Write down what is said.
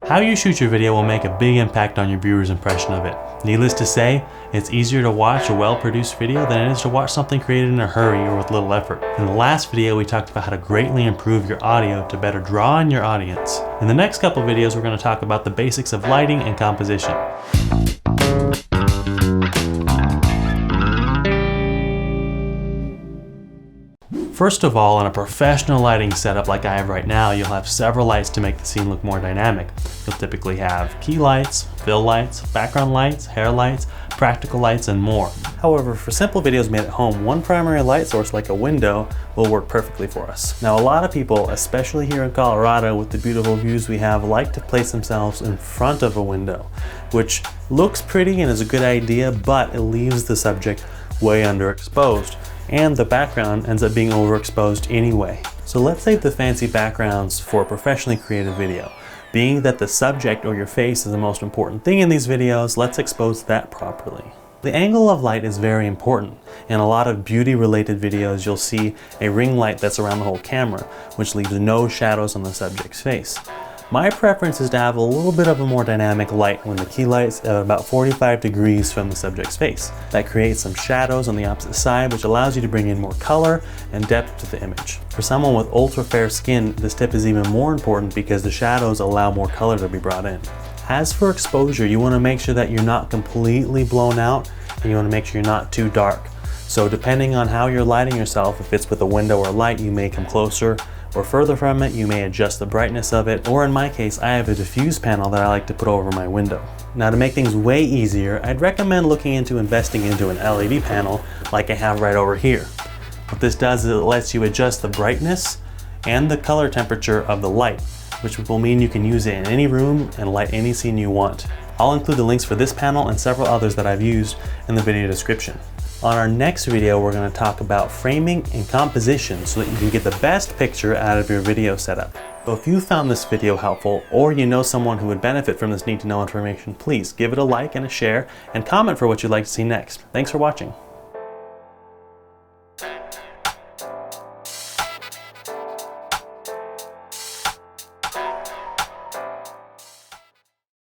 How you shoot your video will make a big impact on your viewer's impression of it. Needless to say, it's easier to watch a well-produced video than it is to watch something created in a hurry or with little effort. In the last video, we talked about how to greatly improve your audio to better draw in your audience. In the next couple videos, we're going to talk about the basics of lighting and composition. First of all, in a professional lighting setup like I have right now, you'll have several lights to make the scene look more dynamic. You'll typically have key lights, fill lights, background lights, hair lights, practical lights, and more. However, for simple videos made at home, one primary light source like a window will work perfectly for us. Now, a lot of people, especially here in Colorado with the beautiful views we have, like to place themselves in front of a window, which looks pretty and is a good idea, but it leaves the subject way underexposed, and the background ends up being overexposed anyway. So let's save the fancy backgrounds for a professionally created video. Being that the subject or your face is the most important thing in these videos, let's expose that properly. The angle of light is very important. In a lot of beauty related videos, you'll see a ring light that's around the whole camera, which leaves no shadows on the subject's face. My preference is to have a little bit of a more dynamic light when the key light's at about 45 degrees from the subject's face. That creates some shadows on the opposite side, which allows you to bring in more color and depth to the image. For someone with ultra fair skin, this tip is even more important because the shadows allow more color to be brought in. As for exposure, you want to make sure that you're not completely blown out, and you want to make sure you're not too dark. So depending on how you're lighting yourself, if it's with a window or light, you may come closer or further from it. You may adjust the brightness of it, or in my case, I have a diffuse panel that I like to put over my window. Now, to make things way easier, I'd recommend looking into investing into an LED panel like I have right over here. What this does is it lets you adjust the brightness and the color temperature of the light, which will mean you can use it in any room and light any scene you want. I'll include the links for this panel and several others that I've used in the video description. On our next video, we're going to talk about framing and composition so that you can get the best picture out of your video setup. So if you found this video helpful, or you know someone who would benefit from this need to know information, please give it a like and a share, and comment for what you'd like to see next. Thanks for watching.